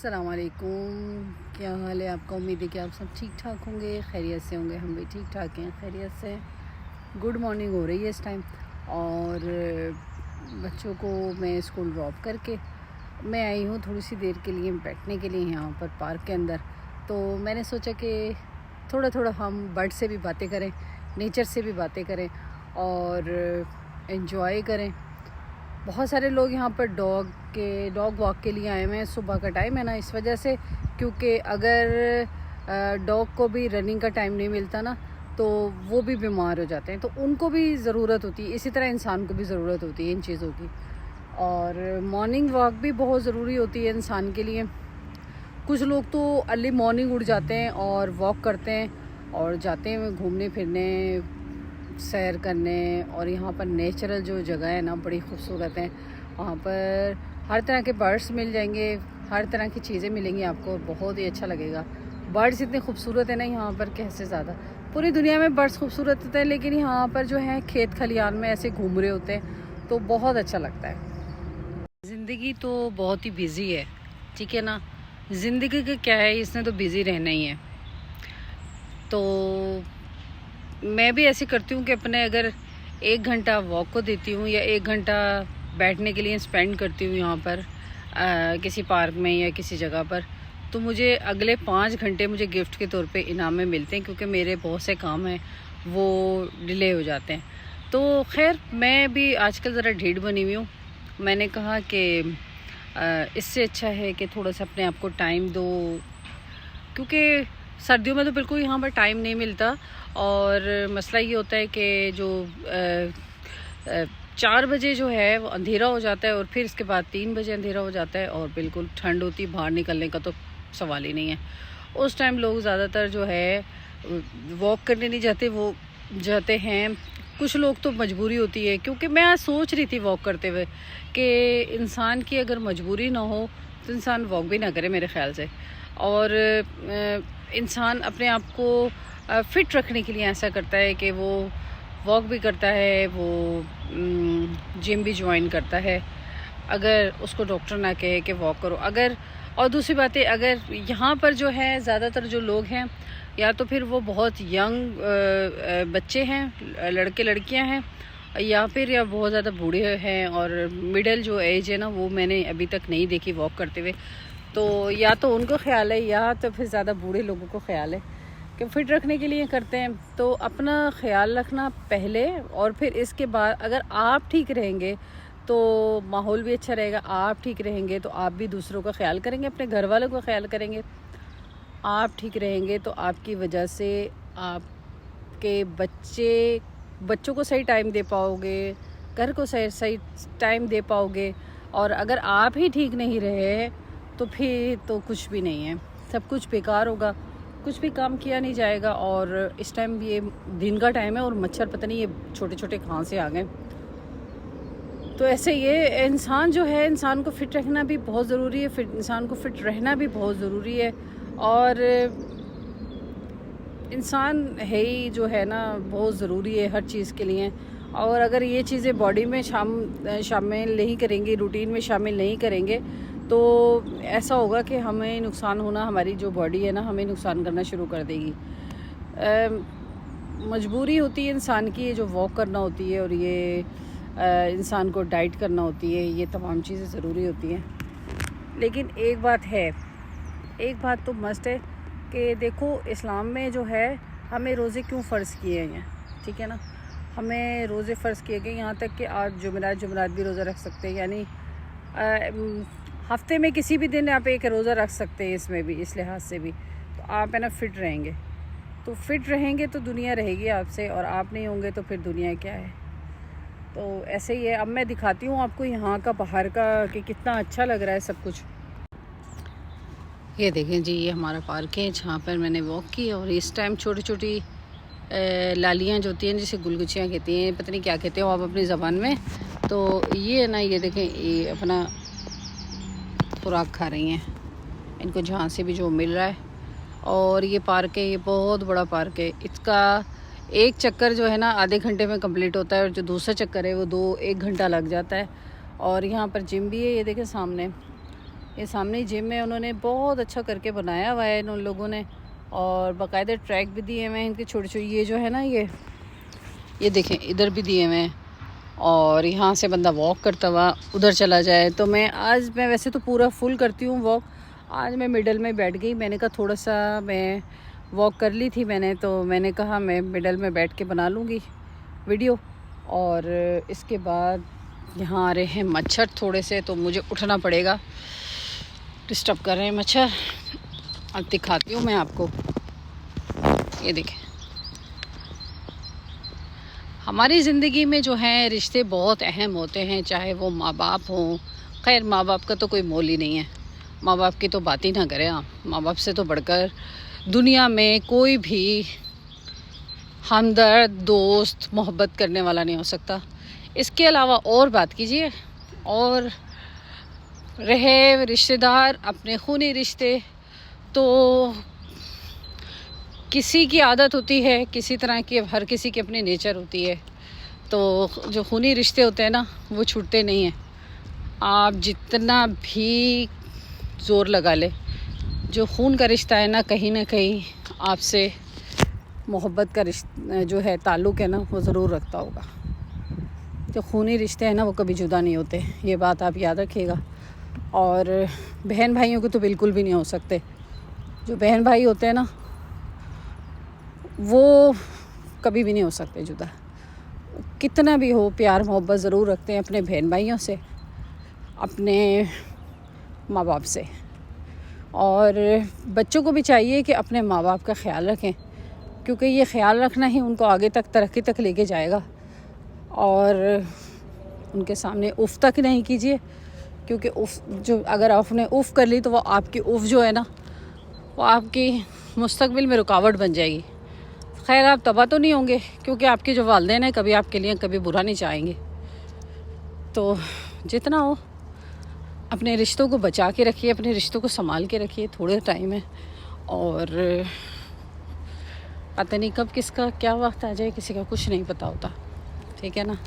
अस्सलाम वालेकुम। क्या हाल है आपका? उम्मीद है कि आप सब ठीक ठाक होंगे, खैरियत से होंगे। हम भी ठीक ठाक हैं, खैरियत से। गुड मॉर्निंग हो रही है इस टाइम और बच्चों को मैं स्कूल ड्रॉप करके मैं आई हूँ थोड़ी सी देर के लिए बैठने के लिए यहाँ पर पार्क के अंदर। तो मैंने सोचा कि थोड़ा थोड़ा हम बर्ड से भी बातें करें, नेचर से भी बातें करें और एंजॉय करें। बहुत सारे लोग यहाँ पर डॉग वॉक के लिए आए हुए हैं। सुबह का टाइम है ना, इस वजह से, क्योंकि अगर डॉग को भी रनिंग का टाइम नहीं मिलता ना तो वो भी बीमार हो जाते हैं। तो उनको भी ज़रूरत होती है, इसी तरह इंसान को भी ज़रूरत होती है इन चीज़ों की। और मॉर्निंग वॉक भी बहुत ज़रूरी होती है इंसान के लिए। कुछ लोग तो अर्ली मॉर्निंग उठ जाते हैं और वॉक करते हैं और जाते हैं घूमने फिरने, सैर करने। और यहाँ पर नेचुरल जो जगह है ना बड़ी खूबसूरत है। वहाँ पर हर तरह के बर्ड्स मिल जाएंगे, हर तरह की चीज़ें मिलेंगी आपको, बहुत ही अच्छा लगेगा। बर्ड्स इतने खूबसूरत है ना यहाँ पर, कैसे ज़्यादा। पूरी दुनिया में बर्ड्स खूबसूरत होते हैं, लेकिन यहाँ पर जो है खेत खलियान में ऐसे घूम रहे होते हैं तो बहुत अच्छा लगता है। ज़िंदगी तो बहुत ही बिज़ी है, ठीक है ना। ज़िंदगी का क्या है, इसने तो बिज़ी रहना ही है। तो मैं भी ऐसे करती हूँ कि अपने अगर 1 घंटा वॉक को देती हूँ या 1 घंटा बैठने के लिए स्पेंड करती हूँ यहाँ पर किसी पार्क में या किसी जगह पर, तो मुझे अगले 5 घंटे मुझे गिफ्ट के तौर पे इनाम में मिलते हैं, क्योंकि मेरे बहुत से काम हैं वो डिले हो जाते हैं। तो खैर मैं भी आजकल ज़रा ढीठ बनी हुई हूँ। मैंने कहा कि इससे अच्छा है कि थोड़ा सा अपने आप को टाइम दो, क्योंकि सर्दियों में तो बिल्कुल यहाँ पर टाइम नहीं मिलता। और मसला ये होता है कि जो 4 बजे जो है वो अंधेरा हो जाता है और फिर इसके बाद 3 बजे अंधेरा हो जाता है और बिल्कुल ठंड होती है, बाहर निकलने का तो सवाल ही नहीं है। उस टाइम लोग ज़्यादातर जो है वॉक करने नहीं जाते, वो जाते हैं। कुछ लोग तो मजबूरी होती है, क्योंकि मैं आज सोच रही थी वॉक करते हुए कि इंसान की अगर मजबूरी ना हो तो इंसान वॉक भी ना करे मेरे ख्याल से। और इंसान अपने आप को फ़िट रखने के लिए ऐसा करता है कि वो वॉक भी करता है, वो जिम भी ज्वाइन करता है, अगर उसको डॉक्टर ना कहे कि वॉक करो। अगर और दूसरी बात है, अगर यहाँ पर जो है ज़्यादातर जो लोग हैं या तो फिर वो बहुत यंग बच्चे हैं, लड़के लड़कियाँ हैं, या फिर या बहुत ज़्यादा बूढ़े हैं। और मिडिल जो एज है ना वो मैंने अभी तक नहीं देखी वॉक करते हुए। तो या तो उनको ख्याल है या तो फिर ज़्यादा बूढ़े लोगों को ख्याल है कि फ़िट रखने के लिए करते हैं। तो अपना ख्याल रखना पहले, और फिर इसके बाद अगर आप ठीक रहेंगे तो माहौल भी अच्छा रहेगा। आप ठीक रहेंगे तो आप भी दूसरों का ख्याल करेंगे, अपने घर वालों का ख्याल करेंगे। आप ठीक रहेंगे तो आपकी वजह से आपके बच्चों को सही टाइम दे पाओगे, घर को सही टाइम दे पाओगे। और अगर आप ही ठीक नहीं रहे तो फिर तो कुछ भी नहीं है, सब कुछ बेकार होगा, कुछ भी काम किया नहीं जाएगा। और इस टाइम ये दिन का टाइम है और मच्छर पता नहीं ये छोटे छोटे कहाँ से आ गए। तो ऐसे ये इंसान जो है, इंसान को फ़िट रखना भी बहुत ज़रूरी है, फिर इंसान को फ़िट रहना भी बहुत ज़रूरी है। और इंसान है ही जो है ना बहुत ज़रूरी है हर चीज़ के लिए। और अगर ये चीज़ें बॉडी में शामिल नहीं करेंगे, रूटीन में शामिल नहीं करेंगे, तो ऐसा होगा कि हमें नुकसान होना, हमारी जो बॉडी है ना हमें नुकसान करना शुरू कर देगी। मजबूरी होती है इंसान की, ये जो वॉक करना होती है और ये इंसान को डाइट करना होती है, ये तमाम चीज़ें ज़रूरी होती हैं। लेकिन एक बात है, एक बात तो मस्ट है कि देखो इस्लाम में जो है हमें रोज़े क्यों फ़र्ज़ किए हैं, ठीक है ना। हमें रोज़े फ़र्ज़ किए गए, यहाँ तक कि आज जुमेरात भी रोज़ा रख सकते हैं, यानी हफ्ते में किसी भी दिन आप एक रोज़ा रख सकते हैं। इसमें भी इस लिहाज से भी तो आप है ना फ़िट रहेंगे। तो फ़िट रहेंगे तो दुनिया रहेगी आपसे, और आप नहीं होंगे तो फिर दुनिया क्या है। तो ऐसे ही है। अब मैं दिखाती हूँ आपको यहाँ का बाहर का कि कितना अच्छा लग रहा है सब कुछ। ये देखें जी, ये हमारा पार्क है जहाँ पर मैंने वॉक की। और इस टाइम छोटी छोटी लालियाँ जो होती हैं, जिसे गुलगुचियाँ कहती हैं, पता नहीं क्या कहते हो आप अपनी ज़बान में। तो ये है ना, ये देखें, ये अपना खुराक खा रही हैं, इनको जहाँ से भी जो मिल रहा है। और ये पार्क है, ये बहुत बड़ा पार्क है। इसका एक चक्कर जो है ना आधे घंटे में कंप्लीट होता है, और जो दूसरा चक्कर है वो 1 घंटा लग जाता है। और यहाँ पर जिम भी है, ये देखें सामने। ये सामने जिम में उन्होंने बहुत अच्छा करके बनाया हुआ है इन लोगों ने, और बाकायदा ट्रैक भी दिए हुए हैं इनके छोटे छोटे। ये जो है ना ये देखें इधर भी दिए हुए हैं, और यहाँ से बंदा वॉक करता हुआ उधर चला जाए। तो मैं वैसे तो पूरा फुल करती हूँ वॉक, आज मैं मिडल में बैठ गई। मैंने कहा थोड़ा सा मैं वॉक कर ली थी मैंने, तो मैंने कहा मैं मिडल में बैठ के बना लूँगी वीडियो। और इसके बाद यहाँ आ रहे हैं मच्छर थोड़े से, तो मुझे उठना पड़ेगा, डिस्टर्ब कर रहे हैं मच्छर। अब दिखाती हूँ मैं आपको, ये देखें। हमारी ज़िंदगी में जो है रिश्ते बहुत अहम होते हैं, चाहे वो माँ बाप हों। खैर माँ बाप का तो कोई मोल ही नहीं है, माँ बाप की तो बात ही ना करें आप। माँ बाप से तो बढ़कर दुनिया में कोई भी हमदर्द, दोस्त, मोहब्बत करने वाला नहीं हो सकता। इसके अलावा और बात कीजिए, और रहे रिश्तेदार अपने खूनी रिश्ते, तो किसी की आदत होती है, किसी तरह की, हर किसी की अपनी नेचर होती है। तो जो खूनी रिश्ते होते हैं ना वो छूटते नहीं हैं, आप जितना भी ज़ोर लगा ले। जो खून का रिश्ता है ना कहीं आपसे मोहब्बत का रिश्ता जो है, ताल्लुक़ है ना, वो ज़रूर रखता होगा। जो खूनी रिश्ते हैं ना वो कभी जुदा नहीं होते, ये बात आप याद रखिएगा। और बहन भाइयों के तो बिल्कुल भी नहीं हो सकते। जो बहन भाई होते हैं ना वो कभी भी नहीं हो सकते जुदा, कितना भी हो प्यार मोहब्बत ज़रूर रखते हैं अपने बहन भाइयों से, अपने माँ बाप से। और बच्चों को भी चाहिए कि अपने माँ बाप का ख्याल रखें, क्योंकि ये ख्याल रखना ही उनको आगे तक तरक्की तक लेके जाएगा। और उनके सामने उफ़ तक नहीं कीजिए, क्योंकि उफ़ जो अगर आपने उफ़ कर ली तो वो आपकी उफ़ जो है ना वो आपकी मुस्तकबिल में रुकावट बन जाएगी। खैर आप तबाह तो नहीं होंगे, क्योंकि आपके जो वालिदैन हैं कभी आपके लिए कभी बुरा नहीं चाहेंगे। तो जितना हो अपने रिश्तों को बचा के रखिए, अपने रिश्तों को संभाल के रखिए। थोड़े टाइम है और पता नहीं कब किसका क्या वक्त आ जाए, किसी का कुछ नहीं पता होता। ठीक है ना।